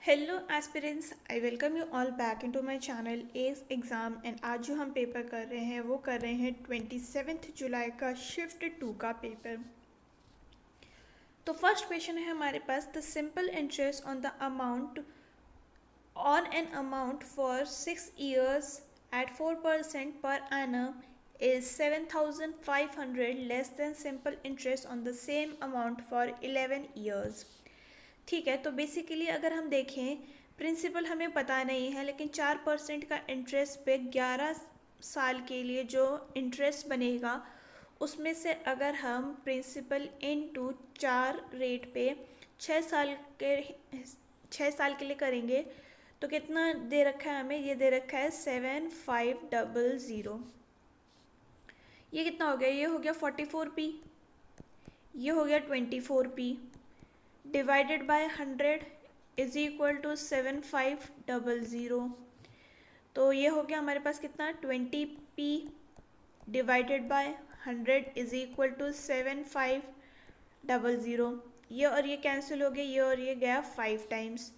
Hello aspirants, I welcome you all back into my channel S exam. And आज जो हम paper कर रहे हैं वो कर रहे हैं 27 जुलाई का शिफ्ट 2 का पेपर। तो फर्स्ट क्वेश्चन है हमारे पास, the simple interest on an amount for 6 years at 4% per annum is 7,500 less than simple interest on the same amount for 11 years। ठीक है, तो बेसिकली अगर हम देखें, प्रिंसिपल हमें पता नहीं है, लेकिन 4% का इंटरेस्ट पे 11 साल के लिए जो इंटरेस्ट बनेगा उसमें से अगर हम प्रिंसिपल इनटू 4 रेट पे 6 साल के 6 साल के लिए करेंगे तो कितना दे रखा है हमें? ये दे रखा है 7500। ये कितना हो गया? ये हो गया 44p, ये हो गया 24p, divided by 100 is equal to 7500। तो ये हो गया हमारे पास कितना? 20p divided by 100 is equal to 7500। ये और ये कैंसिल हो गया, ये और ये गया 5 टाइम्स,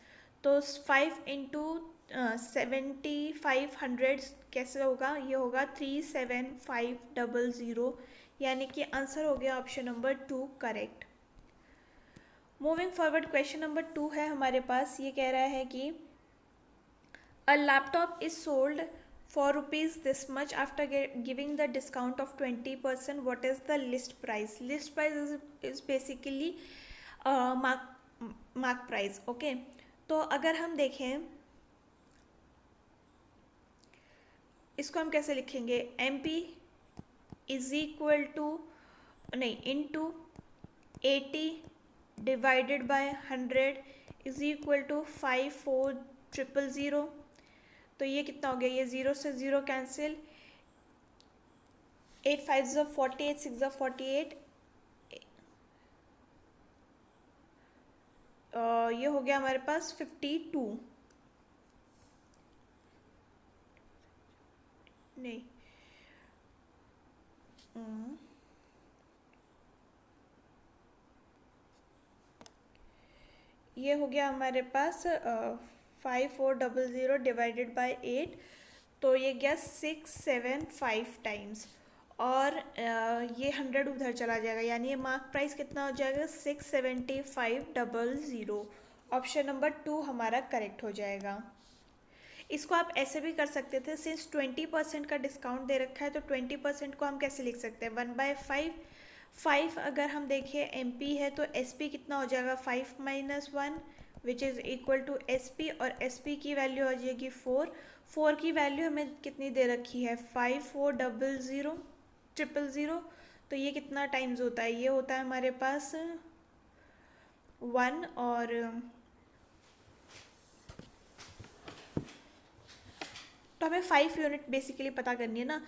तो 5 इंटू 7500 कैसे होगा? ये होगा 37500, यानी कि आंसर हो गया option number 2 correct. Moving forward, question number 2 है हमारे पास। ये कह रहा है कि a laptop is sold for rupees this much after giving the discount of 20%, what is the list price? List price is basically mark price. Okay, तो अगर हम देखें इसको हम कैसे लिखेंगे? M P is equal to नहीं into 80 divided by 100 is equal to 54000। तो ये कितना हो गया? ये 0 से 0 कैंसिल, 8 5 ज़ा 48, 6 ज़ा 48, ये हो गया हमारे पास 52। नहीं, ये हो गया हमारे पास 5400 डिवाइडेड बाय 8, तो ये गया 675 टाइम्स, और ये 100 उधर चला जाएगा, यानी ये मार्क प्राइस कितना हो जाएगा? 67500। ऑप्शन नंबर 2 हमारा करेक्ट हो जाएगा। इसको आप ऐसे भी कर सकते थे, सिंस 20% का डिस्काउंट दे रखा है तो 20% को हम कैसे लिख सकते हैं? 1/5। 5 अगर हम देखें MP है तो SP कितना हो जाएगा? 5 minus 1 which is equal to SP, और SP की वैल्यू आ जाएगी 4। 4 की वैल्यू हमें कितनी दे रखी है? 5400000। तो ये कितना टाइम्स होता है? ये होता है हमारे पास 1, और तो हमें 5 यूनिट बेसिकली पता करनी है ना,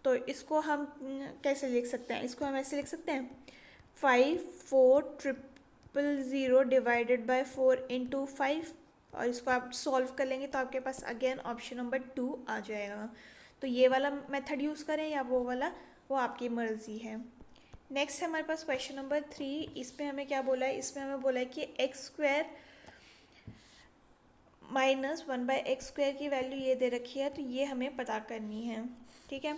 तो इसको हम कैसे लिख सकते हैं? इसको हम ऐसे लिख सकते हैं 54000 डिवाइडेड बाय 4 इंटू 5, और इसको आप सॉल्व कर लेंगे तो आपके पास अगेन ऑप्शन नंबर 2 आ जाएगा। तो ये वाला मेथड यूज़ करें या वो वाला, वो आपकी मर्ज़ी है। नेक्स्ट है हमारे पास क्वेश्चन नंबर 3। इसमें हमें क्या बोला है? इसमें हमें बोला है कि x² माइनस 1/x² की वैल्यू ये दे रखी है, तो ये हमें पता करनी है। ठीक है,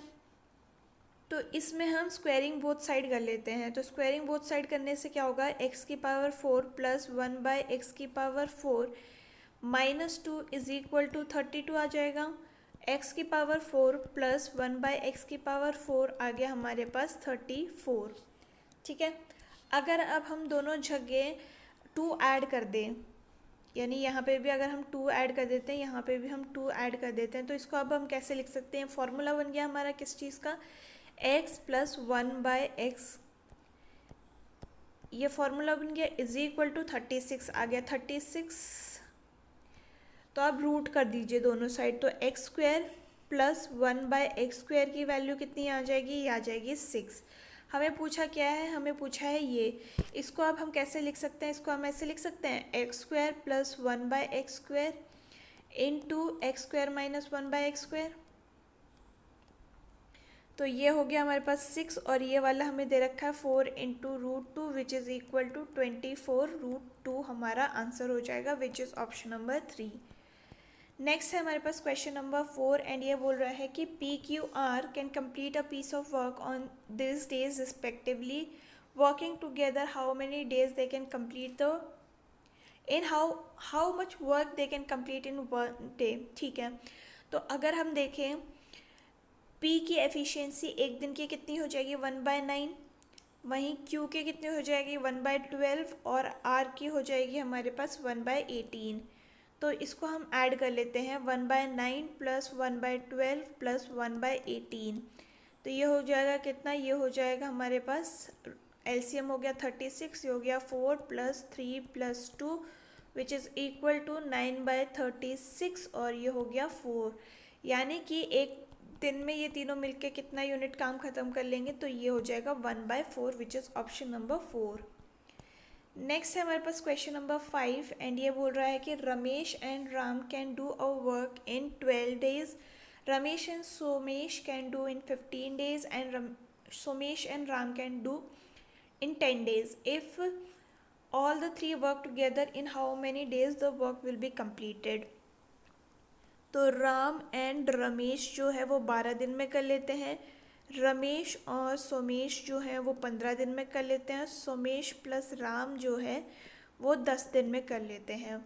तो इसमें हम स्क्वायरिंग बोथ साइड कर लेते हैं। तो स्क्वायरिंग बोथ साइड करने से क्या होगा? x⁴ plus 1/x⁴ -2 is equal to 32 आ जाएगा। x⁴ प्लस 1/x⁴ आ गया हमारे पास 34। ठीक है, अगर अब हम दोनों जगह 2 ऐड कर दें, यानी यहाँ पे भी अगर हम 2 ऐड कर देते हैं, यहाँ पे भी हम 2 ऐड कर देते हैं, तो इसको अब हम कैसे लिख सकते हैं? फॉर्मूला बन गया हमारा किस चीज़ का? x प्लस 1/x, ये फॉर्मूला बन गया, इज इक्वल टू 36 आ गया 36। तो आप रूट कर दीजिए दोनों साइड, तो x² प्लस 1/x² की वैल्यू कितनी आ जाएगी? ये आ जाएगी 6। हमें पूछा क्या है? हमें पूछा है ये। इसको अब हम कैसे लिख सकते हैं? इसको हम ऐसे लिख सकते हैं x² plus 1/x² into x² minus 1/x²। तो ये हो गया हमारे पास 6 और ये वाला हमें दे रखा है 4 into root two which is equal to 24 √2 हमारा आंसर हो जाएगा which is option number 3। Next है हमारे पास क्वेश्चन नंबर 4 एंड ये बोल रहा है कि PQR can complete a piece of work on this days respectively working together how many days they can complete the in how much work they can complete in one day. ठीक है, तो अगर हम देखें P की efficiency एक दिन की कितनी हो जाएगी 1/9, वहीं Q के कितनी हो जाएगी 1/12 और R की हो जाएगी हमारे पास 1/18। तो इसको हम ऐड कर लेते हैं 1/9 प्लस 1/12 प्लस 1/18। तो ये हो जाएगा कितना, ये हो जाएगा हमारे पास एलसीएम हो गया 36, ये हो गया 4 plus 3 plus 2 which is equal to 9/36 और ये हो गया 4। यानी कि एक दिन में ये तीनों मिलके कितना यूनिट काम ख़त्म कर लेंगे, तो ये हो जाएगा 1/4 विच इज़ ऑप्शन नंबर 4। नेक्स्ट है हमारे पास क्वेश्चन नंबर 5 एंड ये बोल रहा है कि Ramesh and Ram can do a work in 12 days, Ramesh and Somesh can do in 15 days and Somesh and Ram can do in 10 days. If all the three work together, in how many days the work will be completed? तो Ram and Ramesh जो है वो 12 दिन में कर लेते हैं, रमेश और सोमेश जो है वो 15 दिन में कर लेते हैं, सोमेश प्लस राम जो है वो 10 दिन में कर लेते हैं।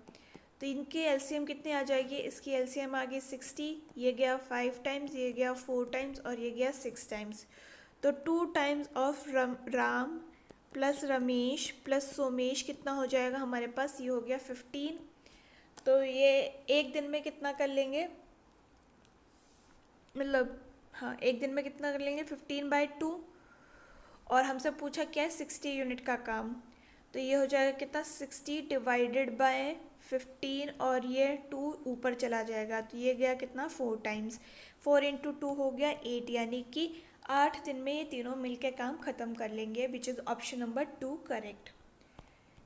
तो इनकी एलसीएम कितनी आ जाएगी, इसकी एलसीएम आ गई 60, ये गया 5 टाइम्स, ये गया 4 टाइम्स और ये गया 6 टाइम्स। तो 2 times of Ram plus Ramesh plus Somesh कितना हो जाएगा हमारे पास, ये हो गया 15। तो ये एक दिन में कितना कर लेंगे, मतलब हाँ एक दिन में कितना कर लेंगे 15/2 और हमसे पूछा क्या है 60 यूनिट का काम। तो ये हो जाएगा कितना 60 डिवाइडेड बाय 15 और ये 2 ऊपर चला जाएगा, तो ये गया कितना 4 टाइम्स, 4 इंटू 2 हो गया 8, यानी कि 8 दिन में ये तीनों मिलकर काम ख़त्म कर लेंगे विच is option number 2 correct.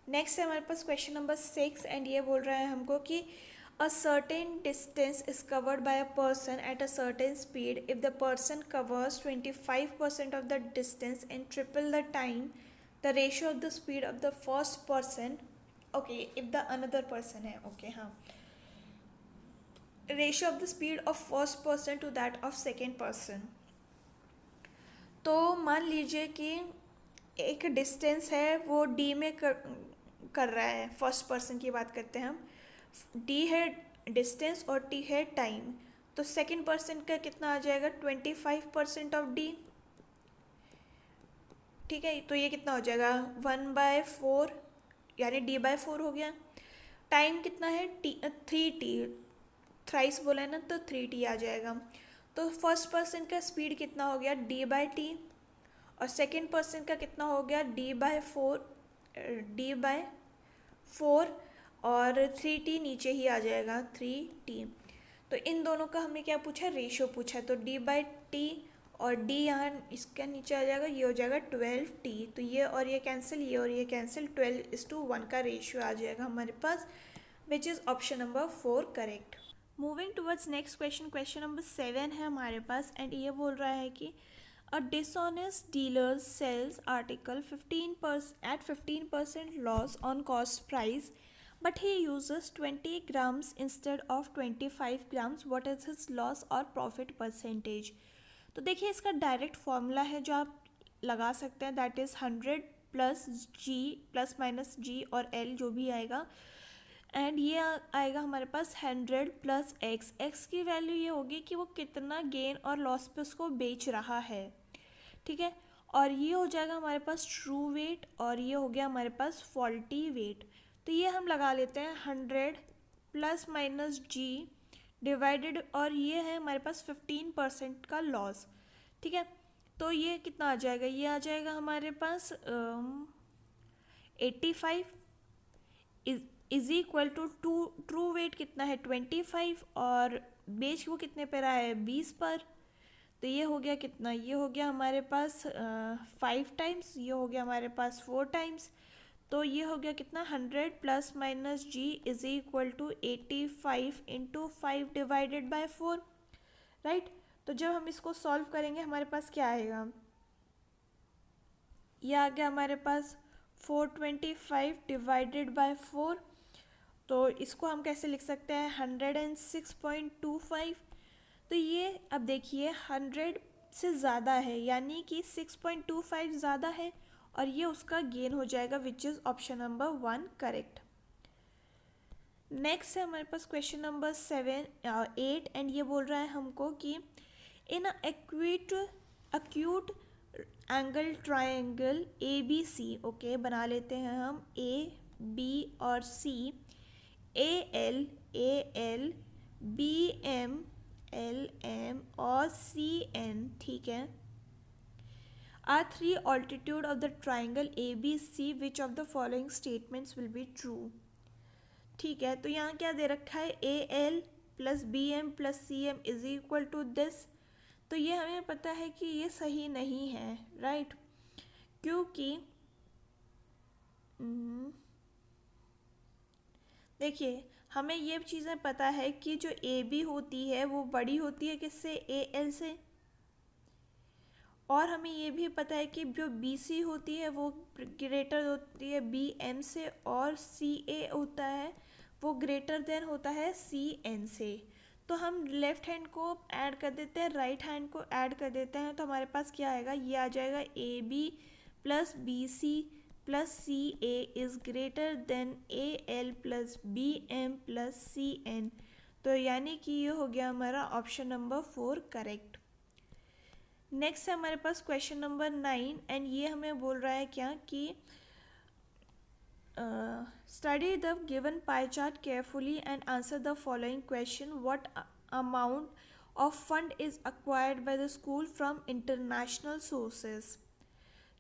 Next है हमारे पास क्वेश्चन नंबर 6 एंड ये बोल रहा है हमको कि a certain distance is covered by a person at a certain speed, if the person covers 25% of the distance in triple the time, the ratio of the speed of the first person, okay if the another person है, okay हाँ, ratio of the speed of first person to that of second person. तो मान लीजिए कि एक distance है वो D में कर रहा है, फर्स्ट पर्सन की बात करते हैं हम, डी है डिस्टेंस और टी है टाइम, तो सेकंड पर्सन का कितना आ जाएगा 25% ऑफ डी। ठीक है, तो ये कितना हो जाएगा 1/4 यानी d/4 हो गया। टाइम कितना है 3t, थ्राइस बोला है ना तो 3t आ जाएगा। तो फर्स्ट पर्सन का स्पीड कितना हो गया d/t और सेकंड पर्सन का कितना हो गया d/4 और 3t नीचे ही आ जाएगा 3t। तो इन दोनों का हमने क्या पूछा, रेशियो पूछा, तो d/t और d यहाँ इसका नीचे आ जाएगा, ये हो जाएगा 12t। तो ये और ये कैंसिल, ये और ये कैंसिल, 12:1 का रेशियो आ जाएगा हमारे पास which is option number 4 correct. Moving towards next question, question number 7 है हमारे पास एंड ये बोल रहा है कि a dishonest dealer sells article 15% at 15% loss on cost price, but he uses 20 grams instead of 25 grams. What is his loss or profit percentage? तो देखिए इसका डायरेक्ट फॉर्मूला है जो आप लगा सकते हैं, that is 100 plus G plus minus G और एल जो भी आएगा, एंड ये आएगा हमारे पास 100 प्लस एक्स। एक्स की वैल्यू ये होगी कि वो कितना गेन और लॉस पे उसको बेच रहा है, ठीक है, और ये हो जाएगा हमारे पास ट्रू वेट और ये हो गया हमारे पास फॉल्टी वेट। तो ये हम लगा लेते हैं 100 प्लस माइनस जी डिवाइडेड और ये है हमारे पास 15% का लॉस, ठीक है। तो ये कितना आ जाएगा, ये आ जाएगा हमारे पास 85 is equal to true weight कितना है 25 और बेच वो कितने पर रहा है 20 पर। तो ये हो गया कितना, ये हो गया हमारे पास 5 टाइम्स, ये हो गया हमारे पास 4 टाइम्स। तो ये हो गया कितना 100 plus minus G is equal to 85 into 5 divided by 4, right. तो जब हम इसको सॉल्व करेंगे हमारे पास क्या आएगा, ये आ गया हमारे पास 425 डिवाइडेड बाय 4। तो इसको हम कैसे लिख सकते हैं, 106.25। तो ये अब देखिए 100 से ज़्यादा है, यानी कि 6.25 ज़्यादा है, और ये उसका गेन हो जाएगा, which is option number 1 correct. Next है हमारे पास क्वेश्चन नंबर 8, एंड ये बोल रहा है हमको कि in acute angle triangle A B C, okay बना लेते हैं हम ए बी और C, A L B M L M और सी एन, ठीक है, are three altitude of the triangle A B C, which of the following statements will be true. ठीक है, तो यहाँ क्या दे रखा है, A L plus B M plus C M is equal to this. तो ये हमें पता है कि ये सही नहीं है, राइट, क्योंकि देखिए हमें ये चीज़ें पता है कि जो ए बी होती है वो बड़ी होती है किससे, ए एल से, और हमें ये भी पता है कि जो बी सी होती है वो ग्रेटर होती है बी एम से, और सी ए होता है वो ग्रेटर देन होता है सी एन से। तो हम लेफ्ट हैंड को ऐड कर देते हैं, राइट हैंड को ऐड कर देते हैं, तो हमारे पास क्या आएगा, ये आ जाएगा A B plus B C plus C A is greater than A L plus B M plus C N. तो यानी कि ये हो गया हमारा ऑप्शन नंबर 4 करेक्ट। नेक्स्ट है हमारे पास क्वेश्चन नंबर 9, एंड ये हमें बोल रहा है क्या कि study the given pie chart carefully and answer the following question, what amount of fund is acquired by the school from international sources.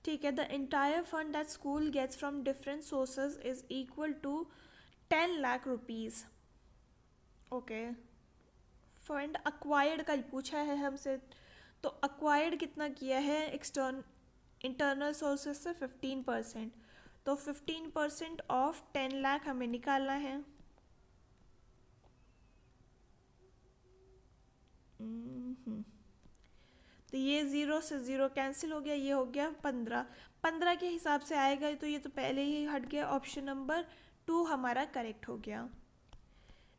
ठीक है, the entire fund that school gets from different sources is equal to 10 lakh rupees. Okay, fund acquired का पूछा है हमसे, तो acquired कितना किया है इंटरनल सोर्सेज से 15%, तो 15% ऑफ 10 लाख हमें निकालना है। तो ये 0 से 0 कैंसिल हो गया, ये हो गया 15 के हिसाब से आएगा, तो ये तो पहले ही हट गया, ऑप्शन नंबर 2 हमारा करेक्ट हो गया।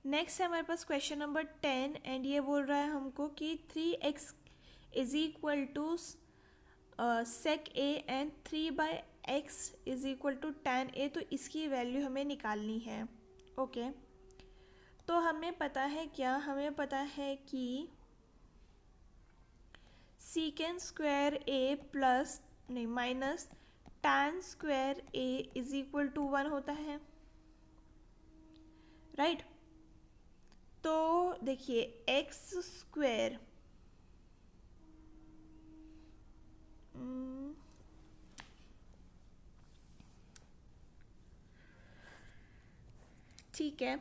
नेक्स्ट है हमारे पास क्वेश्चन नंबर 10, एंड ये बोल रहा है हमको कि 3x is equal to sec a and 3/x is equal to tan a, तो इसकी वैल्यू हमें निकालनी है। ओके, तो हमें पता है क्या, हमें पता है कि secant स्क्वायर a प्लस नहीं minus tan square a is equal to 1 होता है, राइट। तो देखिए x स्क्वायर ठीक है,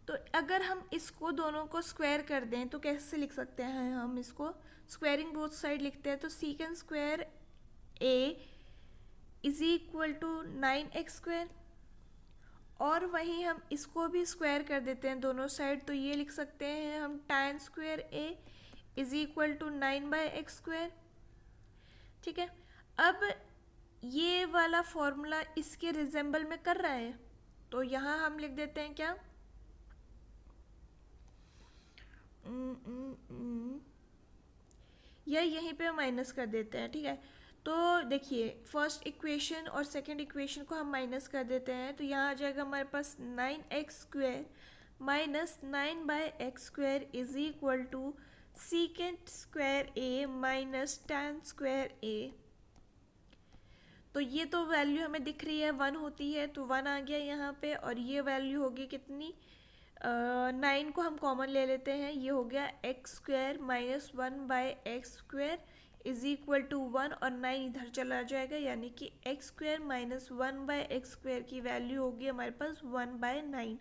तो अगर हम इसको दोनों को स्क्वायर कर दें तो कैसे लिख सकते हैं, हम इसको स्क्वायरिंग बोथ साइड लिखते हैं, तो secant square a is equal to 9x square, और वहीं हम इसको भी स्क्वायर कर देते हैं दोनों साइड, तो ये लिख सकते हैं हम tan square a is equal to 9/x square. ठीक है, अब ये वाला फॉर्मूला इसके रिजेंबल में कर रहा है, तो यहाँ हम लिख देते हैं क्या, या यहीं पे माइनस कर देते हैं। ठीक है, तो देखिए फर्स्ट इक्वेशन और सेकंड इक्वेशन को हम माइनस कर देते हैं, तो यहाँ आ जाएगा हमारे पास 9x square minus 9/x square is equal to secant square a minus tan square a। तो ये तो वैल्यू हमें दिख रही है 1 होती है, तो 1 आ गया यहाँ पे, और ये वैल्यू होगी कितनी, 9 को हम कॉमन ले लेते हैं, ये हो गया x square minus 1/x square is equal to 1, और 9 इधर चला जाएगा, यानी कि x square minus 1/x square की वैल्यू होगी हमारे पास 1/9।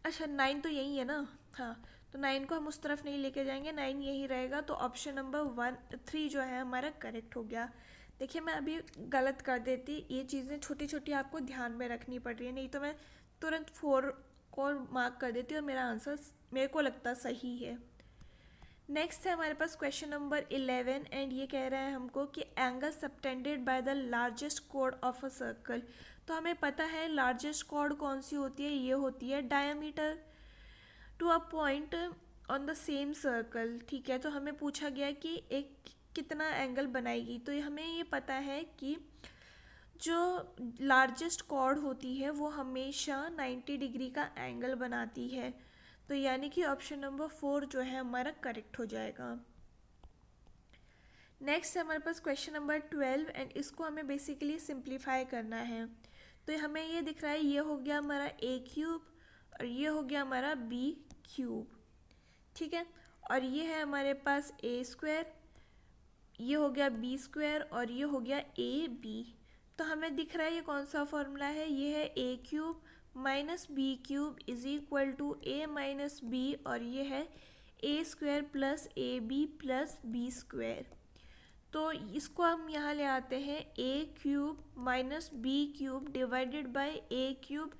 अच्छा 9 तो यही है ना, हाँ, तो 9 को हम उस तरफ नहीं लेके जाएंगे, 9 यही रहेगा, तो ऑप्शन नंबर 3 जो है हमारा करेक्ट हो गया। देखिए मैं अभी गलत कर देती, ये चीज़ें छोटी छोटी आपको ध्यान में रखनी पड़ रही है, नहीं तो मैं तुरंत 4 को मार्क कर देती हूँ और मेरा आंसर मेरे को लगता सही है। नेक्स्ट है हमारे पास क्वेश्चन नंबर 11 एंड ये कह रहा है हमको कि angle subtended by the largest chord of a circle. तो हमें पता है लार्जेस्ट कॉर्ड कौन सी होती है, ये होती है diameter to a point on the same circle. ठीक है, तो हमें पूछा गया कि एक कितना एंगल बनाएगी। तो हमें ये पता है कि जो लार्जेस्ट कॉर्ड होती है वो हमेशा 90 डिग्री का एंगल बनाती है। तो यानी कि ऑप्शन नंबर 4 जो है हमारा करेक्ट हो जाएगा। नेक्स्ट है हमारे पास क्वेश्चन नंबर 12 एंड इसको हमें बेसिकली सिंप्लीफाई करना है। तो हमें ये दिख रहा है, ये हो गया हमारा a क्यूब और ये हो गया हमारा b क्यूब। ठीक है, और ये है हमारे पास a स्क्वायर, ये हो गया b स्क्वायर और ये हो गया ab। तो हमें दिख रहा है ये कौन सा फॉर्मूला है, ये है a cube minus B cube is equal to a minus B और ये है a square plus A B plus B square. तो इसको हम यहाँ ले आते हैं a cube minus B cube divided by a cube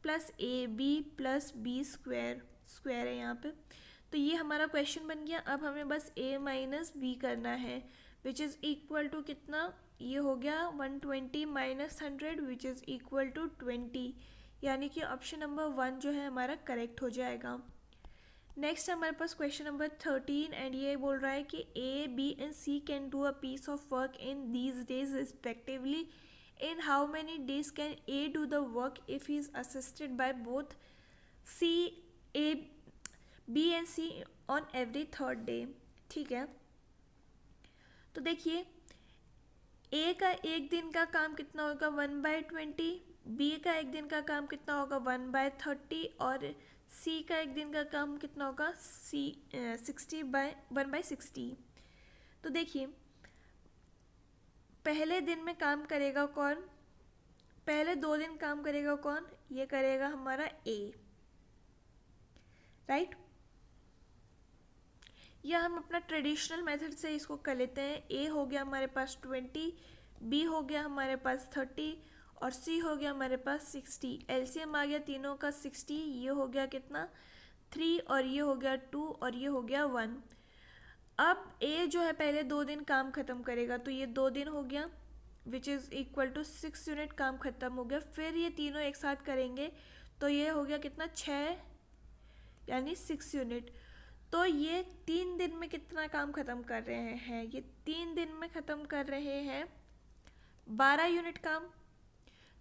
plus A B plus B square, square है यहाँ पे। तो ये हमारा क्वेश्चन बन गया। अब हमें बस a माइनस बी करना है विच इज़ इक्वल टू कितना, ये हो गया 120 minus 100 which is equal to 20, यानी कि ऑप्शन नंबर 1 जो है हमारा करेक्ट हो जाएगा। नेक्स्ट हमारे पास क्वेश्चन नंबर 13 एंड ये बोल रहा है कि A B and C can do a piece of work in these days respectively. In how many days can A do the work if he is assisted by both C A B and C on every third day. ठीक है, तो देखिए ए का एक दिन का काम कितना होगा 1/20, बी का एक दिन का काम कितना होगा 1/30 और सी का एक दिन का काम कितना होगा 1/60। तो देखिए पहले दिन में काम करेगा कौन, पहले 2 दिन काम करेगा कौन, ये करेगा हमारा ए, राइट। या हम अपना ट्रेडिशनल मेथड से इसको कर लेते हैं। ए हो गया हमारे पास 20, बी हो गया हमारे पास 30 और सी हो गया हमारे पास 60। एलसीएम आ गया तीनों का 60, ये हो गया कितना 3 और ये हो गया 2 और ये हो गया 1। अब ए जो है पहले 2 दिन काम ख़त्म करेगा, तो ये 2 दिन हो गया which is equal to 6 unit काम ख़त्म हो गया। फिर ये तीनों एक साथ करेंगे तो ये हो गया कितना 6 यानी 6 यूनिट। तो ये 3 दिन में कितना काम ख़त्म कर रहे हैं, ये 3 दिन में ख़त्म कर रहे हैं 12 यूनिट काम।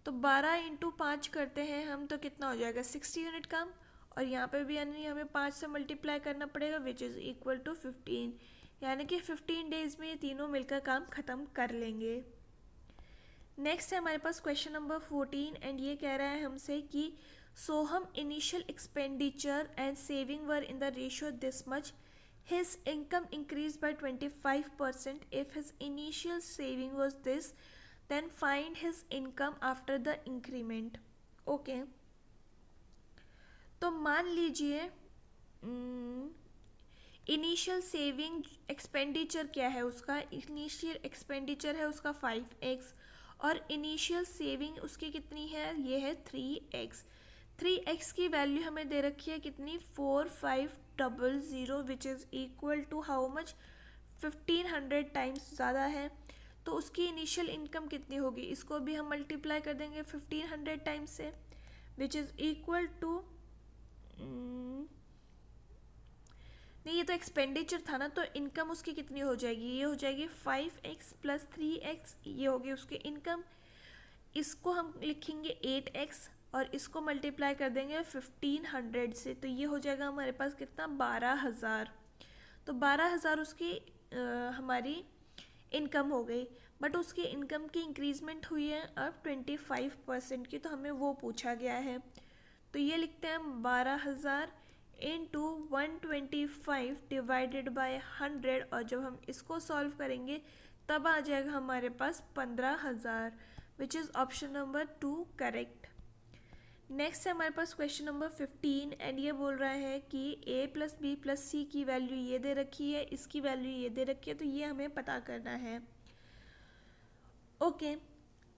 तो 12 इंटू 5 करते हैं हम तो कितना हो जाएगा 60 यूनिट काम, और यहाँ पे भी यानी हमें 5 से मल्टीप्लाई करना पड़ेगा विच इज़ इक्वल टू 15, यानी कि 15 डेज़ में ये तीनों मिलकर काम ख़त्म कर लेंगे। नेक्स्ट है हमारे पास क्वेश्चन नंबर 14 एंड ये कह रहा है हमसे कि Soham initial expenditure and saving were in the ratio this much. His income increased by 25%. If his initial saving was this, then find his income after the increment. Okay. तो मान लीजिए initial saving expenditure क्या है, उसका initial expenditure है उसका 5x और initial saving उसकी कितनी है, ये है 3x। 3x की वैल्यू हमें दे रखी है कितनी 4500 which is equal to how much 1500 times ज़्यादा है। तो उसकी इनिशियल इनकम कितनी होगी, इसको भी हम मल्टीप्लाई कर देंगे 1500 टाइम्स से विच इज़ इक्वल टू नहीं, ये तो एक्सपेंडिचर था ना, तो इनकम उसकी कितनी हो जाएगी, ये हो जाएगी 5x प्लस 3x, ये होगी उसकी इनकम। इसको हम लिखेंगे 8x और इसको मल्टीप्लाई कर देंगे 1500 से, तो ये हो जाएगा हमारे पास कितना 12000। तो 12000 उसकी हमारी इनकम हो गई, बट उसकी इनकम की इंक्रीजमेंट हुई है अब 25% की, तो हमें वो पूछा गया है। तो ये लिखते हैं हम 12000 इंटू 125 डिवाइडेड बाय 100 और जब हम इसको सॉल्व करेंगे तब आ जाएगा हमारे पास 15000 विच is option number 2 correct. Next है हमारे पास क्वेश्चन नंबर 15 एंड ये बोल रहा है कि a प्लस बी प्लस सी की वैल्यू ये दे रखी है, इसकी वैल्यू ये दे रखी है, तो ये हमें पता करना है। ओके,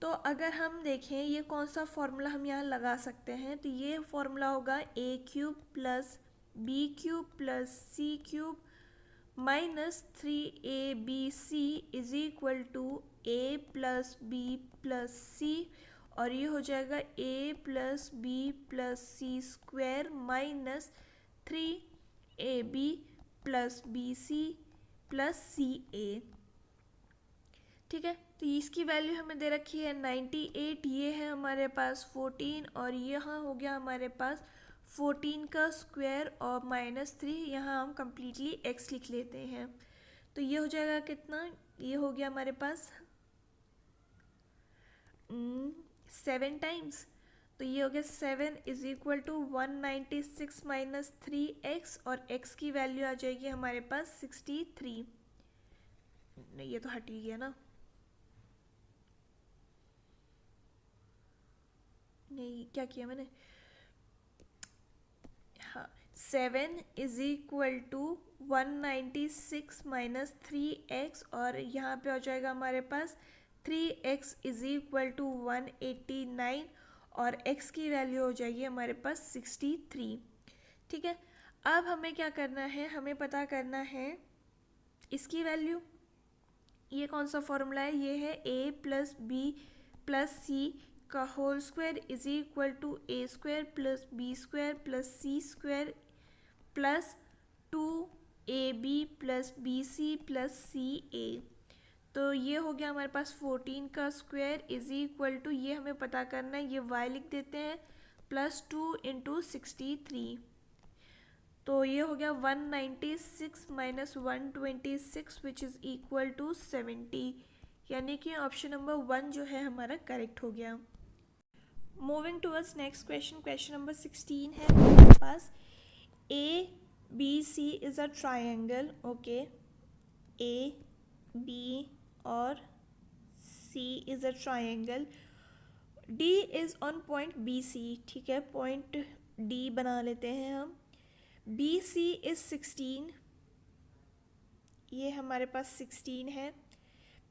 तो अगर हम देखें ये कौन सा फॉर्मूला हम यहाँ लगा सकते हैं, तो ये फॉर्मूला होगा A cube plus B cube plus C cube minus 3abc is equal to A plus B plus C, और ये हो जाएगा A plus B plus C square minus 3ab plus B C plus C A. ठीक है, तो इसकी value हमें दे रखी है 98, ये है हमारे पास 14, और यहाँ हो गया हमारे पास 14 का स्क्वायर और माइनस 3, यहाँ हम कम्प्लीटली x लिख लेते हैं। तो ये हो जाएगा कितना, ये हो गया हमारे पास 7 टाइम्स, तो ये हो गया 7 is equal to 196 minus 3x, और x की वैल्यू आ जाएगी हमारे पास 63। नहीं, ये तो हट ही गया ना, नहीं क्या किया मैंने, हाँ 7 is equal to 196 minus 3x, और यहाँ पे हो जाएगा हमारे पास 3x इज इक्वल टू 189, और x की वैल्यू हो जाएगी हमारे पास 63। ठीक है, अब हमें क्या करना है, हमें पता करना है इसकी वैल्यू। ये कौन सा फॉर्मूला है, ये है a plus B plus C का whole square is equal to A square plus B square plus C square plus 2ab plus B C plus C A. तो ये हो गया हमारे पास 14 का स्क्वायर इज इक्वल टू, ये हमें पता करना है, ये y लिख देते हैं, प्लस 2 इंटू 63, तो ये हो गया 196 minus 126 which is equal to 70, यानी कि ऑप्शन नंबर 1 जो है हमारा करेक्ट हो गया। Moving towards next question, question number 16 है हमारे पास, A B C is a triangle, okay, A B और C is a triangle, D is on point B C, ठीक है, पॉइंट डी बना लेते हैं हम, बी सी इज़ 16, ये हमारे पास 16 है,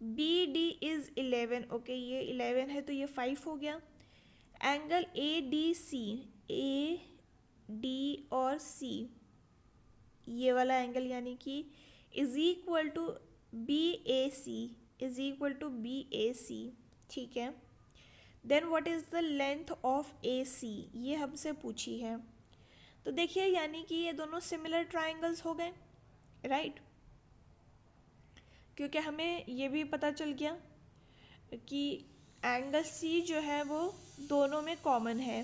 बी डी इज़ 11, ओके, ये 11 है तो ये 5 हो गया, angle A D C, A D और सी, ये वाला एंगल यानी कि is equal to B A C, is equal to B A C, ठीक है। Then what is the length of A C, ये हमसे पूछी है। तो देखिए यानी कि ये दोनों सिमिलर ट्राइंगल्स हो गए, राइट, क्योंकि हमें ये भी पता चल गया कि एंगल सी जो है वो दोनों में कॉमन है,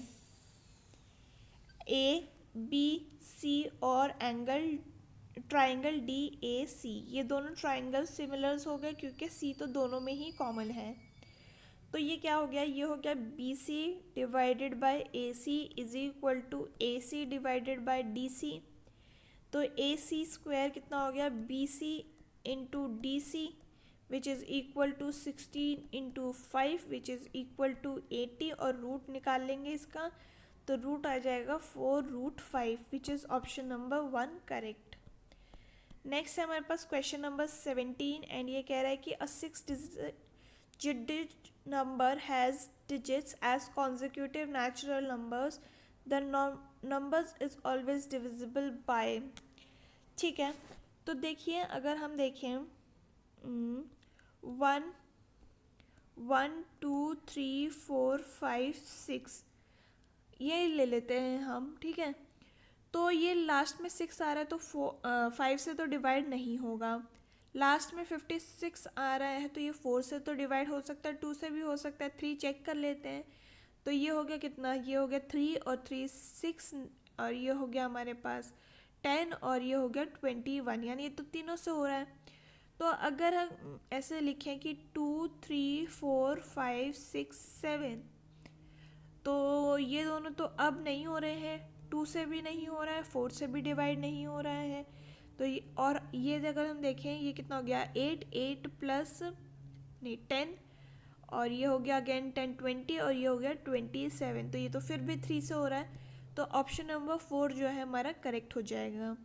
ए बी सी और angle triangle D A C, ये दोनों ट्राइंगल सिमिलर्स हो गए क्योंकि सी तो दोनों में ही कॉमन है। तो ये क्या हो गया, ये हो गया B C divided by A C is equal to A C divided by D C. तो ए सी स्क्वायर कितना हो गया, B C into D C which is equal to 16 into 5 which is equal to 80, और root निकाल लेंगे इसका, तो root आ जाएगा 4√5 विच is option number 1 correct. Next है हमारे पास क्वेश्चन नंबर 17, एंड ये कह रहा है कि अ 6 digit number has digits as consecutive natural numbers, the numbers is always divisible by, ठीक है। तो देखिए अगर हम देखें 1 1 2 3 4 5 6 ये ले लेते हैं हम, ठीक है। तो ये लास्ट में 6 आ रहा है तो 5 से तो डिवाइड नहीं होगा, लास्ट में 56 आ रहा है तो ये 4 से तो डिवाइड हो सकता है, 2 से भी हो सकता है, 3 चेक कर लेते हैं। तो ये हो गया कितना, ये हो गया 3 और 3 6, और ये हो गया हमारे पास 10 और ये हो गया 21, यानी ये तो तीनों से हो रहा है। तो अगर हम ऐसे लिखें कि 2 3 4 5 6 7, तो ये दोनों तो अब नहीं हो रहे हैं, 2 से भी नहीं हो रहा है, 4 से भी डिवाइड नहीं हो रहा है। तो ये, और ये अगर हम देखें ये कितना हो गया 8 प्लस नहीं 10, और ये हो गया अगेन 10 20, और ये हो गया 27, तो ये तो फिर भी 3 से हो रहा है, तो ऑप्शन नंबर 4 जो है हमारा करेक्ट हो जाएगा।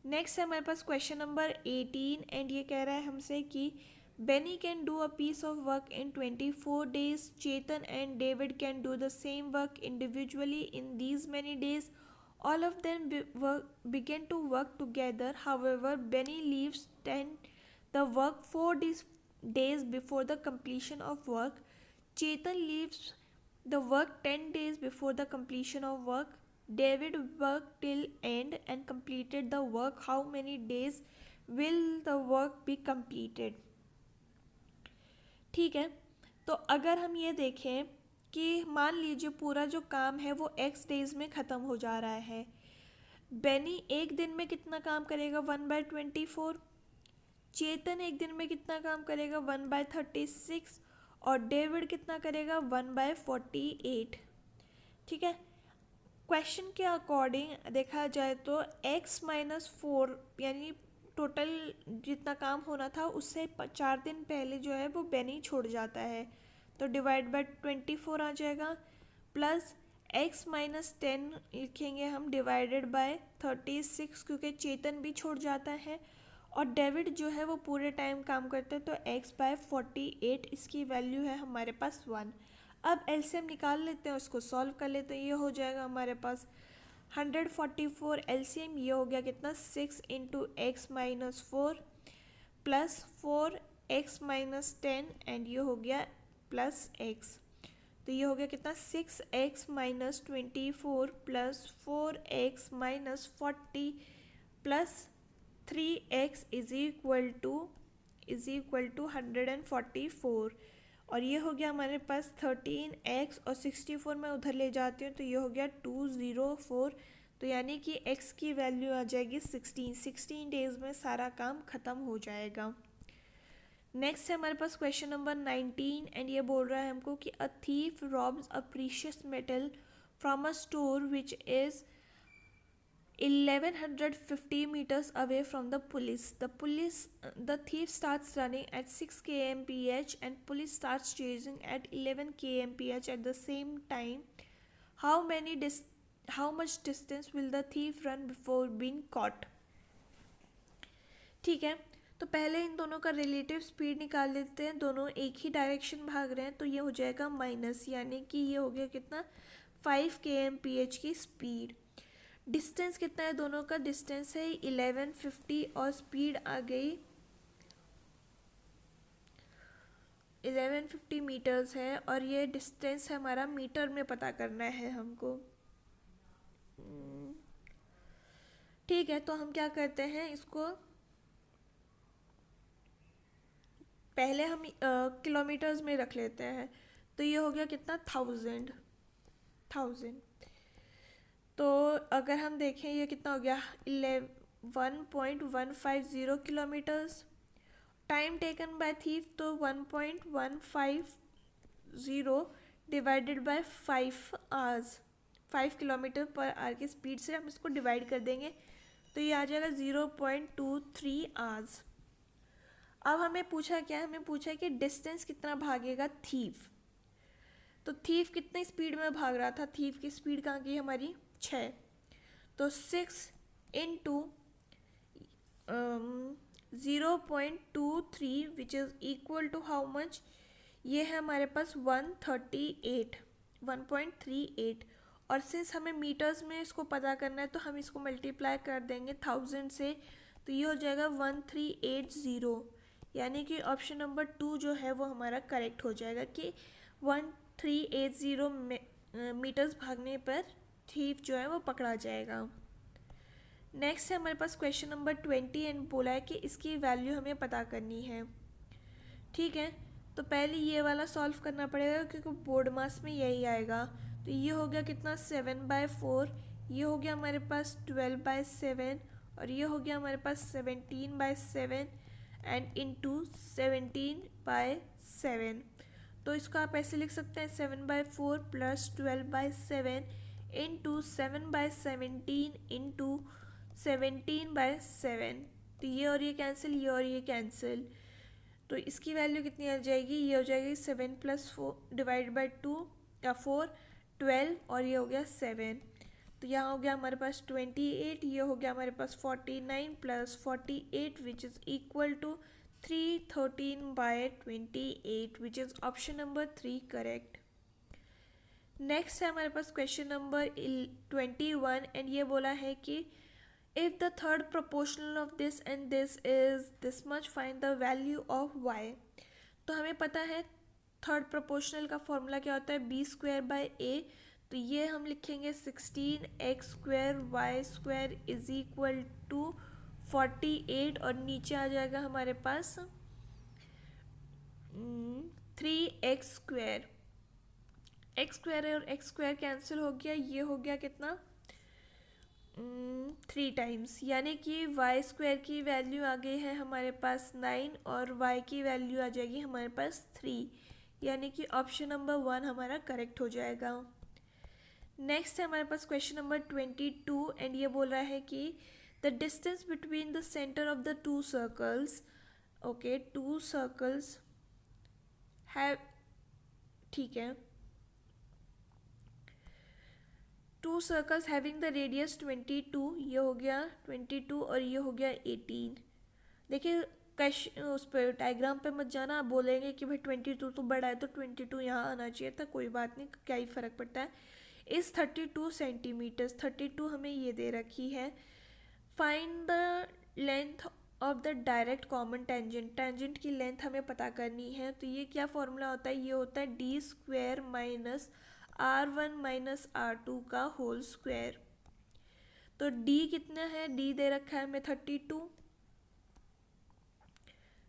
नेक्स्ट है हमारे पास क्वेश्चन नंबर 18, एंड ये कह रहा है हमसे कि Benny can do a piece of work in 24 days. Chetan and David can do the same work individually in these many days. All of them begin to work together. However, Benny leaves the work 4 days before the completion of work. Chetan leaves the work 10 days before the completion of work. David worked till end and completed the work. How many days will the work be completed? ठीक है, तो अगर हम ये देखें कि मान लीजिए पूरा जो काम है वो x डेज में ख़त्म हो जा रहा है। बेनी एक दिन में कितना काम करेगा? 1/24। चेतन एक दिन में कितना काम करेगा? 1/36। और डेविड कितना करेगा? 1/48। ठीक है, क्वेश्चन के अकॉर्डिंग देखा जाए तो x-4 यानी टोटल जितना काम होना था उससे 4 दिन पहले जो है वो बेनी छोड़ जाता है, तो /24 आ जाएगा। प्लस x-10 लिखेंगे हम /36 क्योंकि चेतन भी छोड़ जाता है और डेविड जो है वो पूरे टाइम काम करते हैं, तो x/48 इसकी वैल्यू है हमारे पास 1। अब एलसीएम निकाल लेते हैं, उसको सॉल्व कर लेते हैं। ये हो जाएगा हमारे पास 144 एलसीएम, ये हो गया कितना? 6 × x-4 प्लस 4x-10 एंड ये हो गया प्लस x, तो ये हो गया कितना? 6x-24 plus 4x-40 plus 3x is equal to 144। और ये हो गया हमारे पास 13x और 64 में उधर ले जाती हूँ तो ये हो गया 204। तो यानी कि x की वैल्यू आ जाएगी 16 डेज में सारा काम ख़त्म हो जाएगा। नेक्स्ट है हमारे पास क्वेश्चन नंबर 19 एंड ये बोल रहा है हमको कि a thief robes a precious metal from a store which is 1150 meters away from the police. The thief starts running at 6 kmph and police starts chasing at 11 kmph at the same time. How much distance will the thief run before being caught? ठीक है, तो पहले इन दोनों का relative speed निकाल लेते हैं। दोनों एक ही डायरेक्शन भाग रहे हैं तो ये हो जाएगा माइनस, यानी कि ये हो गया कितना? 5 kmph की स्पीड। डिस्टेंस कितना है दोनों का? डिस्टेंस है 1150 और स्पीड आ गई 1150 मीटर्स है और ये डिस्टेंस है हमारा मीटर में पता करना है हमको। ठीक है, तो हम क्या करते हैं, इसको पहले हम किलोमीटर्स में रख लेते हैं। तो ये हो गया कितना? 1000। तो अगर हम देखें ये कितना हो गया? 1.150 kilometres. Time taken by thief तो 1.150 divided by 5 hours. 5 kilometre per hour की स्पीड से हम इसको डिवाइड कर देंगे तो ये आ जाएगा 0.23 आवर्स। अब हमें पूछा क्या है? हमें पूछा है कि डिस्टेंस कितना भागेगा थीफ। तो थीफ कितनी स्पीड में भाग रहा था? थीफ की स्पीड कहाँ की हमारी? 6। तो 6 × 0.23 which is equal to how much? ये है हमारे पास 138 और सिंस हमें मीटर्स में इसको पता करना है तो हम इसको मल्टीप्लाई कर देंगे 1000 से, तो ये हो जाएगा 1380। यानी कि ऑप्शन नंबर 2 जो है वो हमारा करेक्ट हो जाएगा कि 1380 मीटर्स भागने पर थीफ जो है वो पकड़ा जाएगा। नेक्स्ट है हमारे पास क्वेश्चन नंबर 20 एंड बोला है कि इसकी वैल्यू हमें पता करनी है। ठीक है, तो पहले ये वाला सॉल्व करना पड़ेगा क्योंकि बोर्ड मास में यही आएगा। तो ये हो गया कितना? 7/4। ये हो गया हमारे पास 12/7 और ये हो गया हमारे पास 17/7 एंड इंटू 17/7। तो इसको आप ऐसे लिख सकते हैं 7/4 प्लस 12/7 इंटू 7/17 इंटू 17/7। तो ये और ये कैंसिल, ये और ये कैंसिल, तो इसकी वैल्यू कितनी आ जाएगी? ये हो जाएगी 7 + 4 डिवाइड बाई 2 या 4 12 और ये हो गया 7। तो यहाँ हो गया हमारे पास 28, ये हो गया हमारे पास 49 + 48 which is equal to 313 by 28, which is option number 3 correct. Next है हमारे पास क्वेश्चन नंबर 21 एंड ये बोला है कि if the third proportional of this and this is this much find the value of Y. तो हमें पता है थर्ड प्रोपोर्शनल का फॉर्मूला क्या होता है, बी स्क्वायर बाय ए. तो ये हम लिखेंगे 16x square Y square is equal to 48 और नीचे आ जाएगा हमारे पास 3x स्क्वायर. एक्स स्क्वायर और एक्स स्क्वायर कैंसिल हो गया, ये हो गया कितना 3 टाइम्स, यानी कि वाई स्क्वायर की वैल्यू आ गई है हमारे पास 9 और वाई की वैल्यू आ जाएगी हमारे पास 3, यानी कि ऑप्शन नंबर 1 हमारा करेक्ट हो जाएगा. नेक्स्ट है हमारे पास क्वेश्चन नंबर 22 एंड ये बोल रहा है कि the distance between the centre of the two circles. Okay, to circles have, ठीक है, to circles having the radius 22, ये हो गया 22 और ये हो गया 18. देखिए उस पर डायग्राम पे मत जाना, आप बोलेंगे कि भाई 22 तो बड़ा है तो 22 यहाँ आना चाहिए था, कोई बात नहीं, क्या ही फ़र्क पड़ता है. इस 32 सेंटीमीटर्स, 32 हमें ये दे रखी है. Find the length of the direct common tangent. Tangent की लेंथ हमें पता करनी है. तो ये क्या फॉर्मूला होता है, ये होता है D square minus R1 minus R2 का होल स्क्वायर. तो D कितना है, D दे रखा है हमें 32,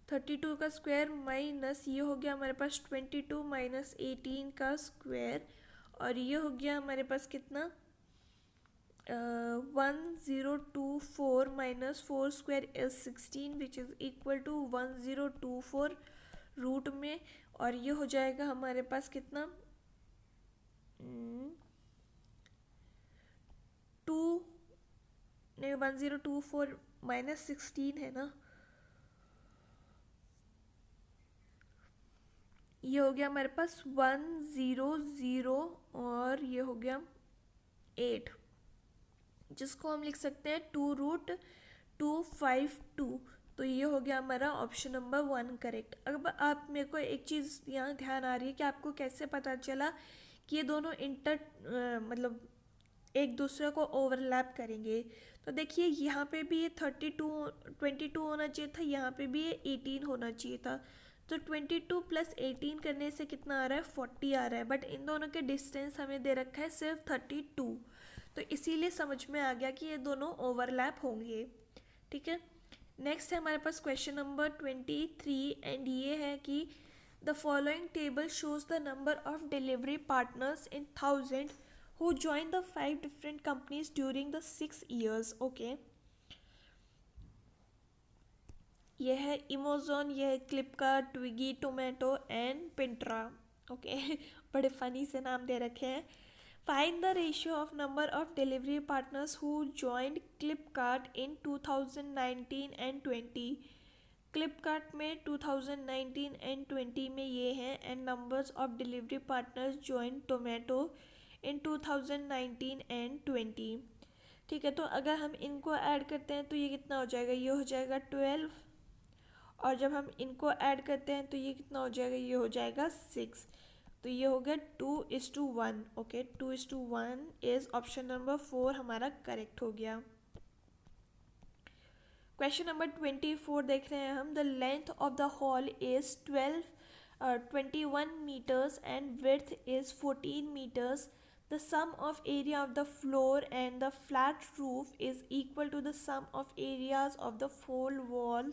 32 का स्क्वायर माइनस ये हो गया हमारे पास 22 माइनस 18 का स्क्वायर और ये हो गया हमारे पास कितना 1024 minus 4 square is 16 which is equal to 1024 root में, और ये हो जाएगा हमारे पास कितना 1024 माइनस 16 है ना, ये हो गया हमारे पास 100 और ये हो गया 8, जिसको हम लिख सकते हैं 2√252. तो ये हो गया हमारा ऑप्शन नंबर 1 करेक्ट. अब आप मेरे को एक चीज़ यहाँ ध्यान आ रही है कि आपको कैसे पता चला कि ये दोनों मतलब एक दूसरे को ओवरलैप करेंगे. तो देखिए यहाँ पे भी ये 22 होना चाहिए था, यहाँ पे भी ये 18 होना चाहिए था. तो 22 प्लस 18 करने से कितना आ रहा है 40 आ रहा है, बट इन दोनों के डिस्टेंस हमें दे रखा है सिर्फ 32. तो इसीलिए समझ में आ गया कि ये दोनों ओवरलैप होंगे. ठीक है, नेक्स्ट है हमारे पास क्वेश्चन नंबर 23 एंड ये है कि the following table shows the number of delivery partners in 1000 who joined the 5 different companies during the 6 years. Okay, यह है Amazon, यह है फ्लिपकार्ट, ट्विगी, टोमेटो एंड पिंट्रा. ओके, बड़े फनी से नाम दे रखे हैं. Find the ratio of number of delivery partners who joined Flipkart in 2019 and 20. Flipkart में 2019 एंड 20 में ये हैं, and numbers of delivery partners joined tomato in 2019 and 20. ठीक है, तो अगर हम इनको ऐड करते हैं तो ये कितना हो जाएगा, ये हो जाएगा 12, और जब हम इनको ऐड करते हैं तो ये कितना हो जाएगा, ये हो जाएगा 6. तो ये हो गया 2:1. ओके, 2:1 इज ऑप्शन नंबर 4 हमारा करेक्ट हो गया. क्वेश्चन नंबर 24 देख रहे हैं हम. The length of the hall is 21 meters and width is 14 meters. The sum of area of the floor and the flat roof is equal to the sum of areas of the whole wall.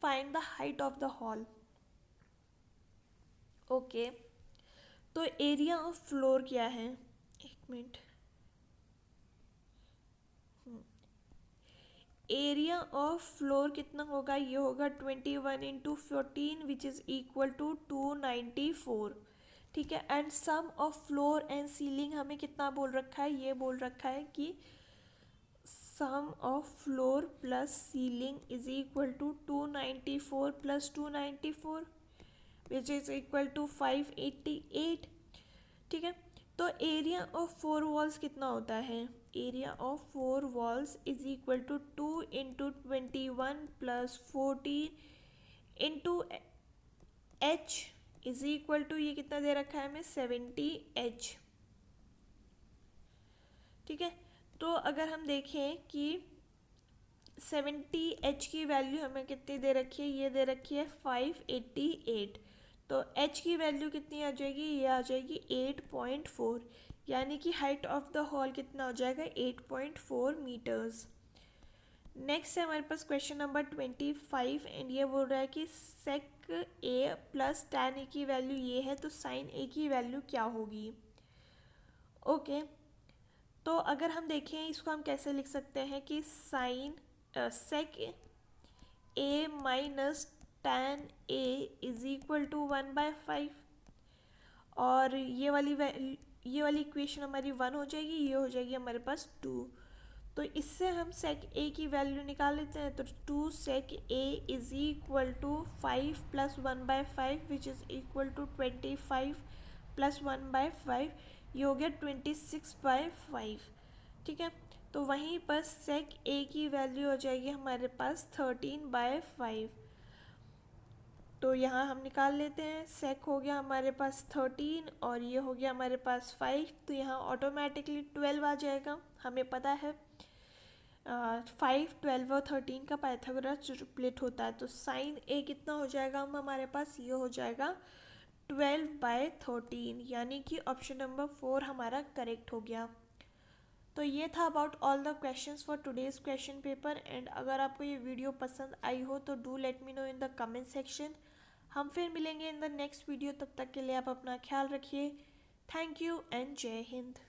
Find the height of the hall. Okay, तो area of floor क्या है, एक minute, area of floor कितना होगा, ये होगा 21 into 14 which is equal to 294. ठीक है, and sum of floor and ceiling हमें कितना बोल रखा है, ये बोल रखा है कि sum of floor plus ceiling is equal to 294 plus 294 which is equal to 588. ठीक है, तो एरिया ऑफ 4 वॉल्स कितना होता है, area of 4 walls is equal to 2 into 21 plus 14 into H is equal to, ये कितना दे रखा है हमें 70H, ठीक है। तो अगर हम देखें कि 70H की वैल्यू हमें कितनी दे रखी है, ये दे रखी है 588, तो H की वैल्यू कितनी आ जाएगी, ये आ जाएगी 8.4, यानी कि हाइट ऑफ द हॉल कितना हो जाएगा 8.4 मीटर्स। नेक्स्ट है हमारे पास क्वेश्चन नंबर 25 एंड ये बोल रहा है कि सेक ए प्लस tan ए की वैल्यू ये है, तो साइन ए की वैल्यू क्या होगी। ओके, तो अगर हम देखें इसको हम कैसे लिख सकते हैं कि sine sec A minus tan A is equal to 1/5, और ये वाली इक्वेशन हमारी 1 हो जाएगी, ये हो जाएगी हमारे पास 2। तो इससे हम सेक ए की वैल्यू निकाल लेते हैं, तो 2 sec A is equal to 5 plus 1/5 which is equal to 25 plus 1/5, ये हो गया 26/5, ठीक है। तो वहीं पर सेक ए की वैल्यू हो जाएगी हमारे पास 13/5, तो यहाँ हम निकाल लेते हैं। सेक हो गया हमारे पास 13 और ये हो गया हमारे पास 5, तो यहाँ ऑटोमेटिकली 12 आ जाएगा। हमें पता है 5, 12 और 13 का पाइथागोरस ट्रिपलेट होता है, तो साइन ए कितना हो जाएगा हमारे पास, ये हो जाएगा 12/13, यानी कि ऑप्शन नंबर 4 हमारा करेक्ट हो गया। तो ये था about all the questions for today's question paper. And अगर आपको ये वीडियो पसंद आई हो तो do let me know in the comment section. हम फिर मिलेंगे इन द नेक्स्ट वीडियो, तब तक के लिए आप अपना ख्याल रखिए। थैंक यू एंड जय हिंद।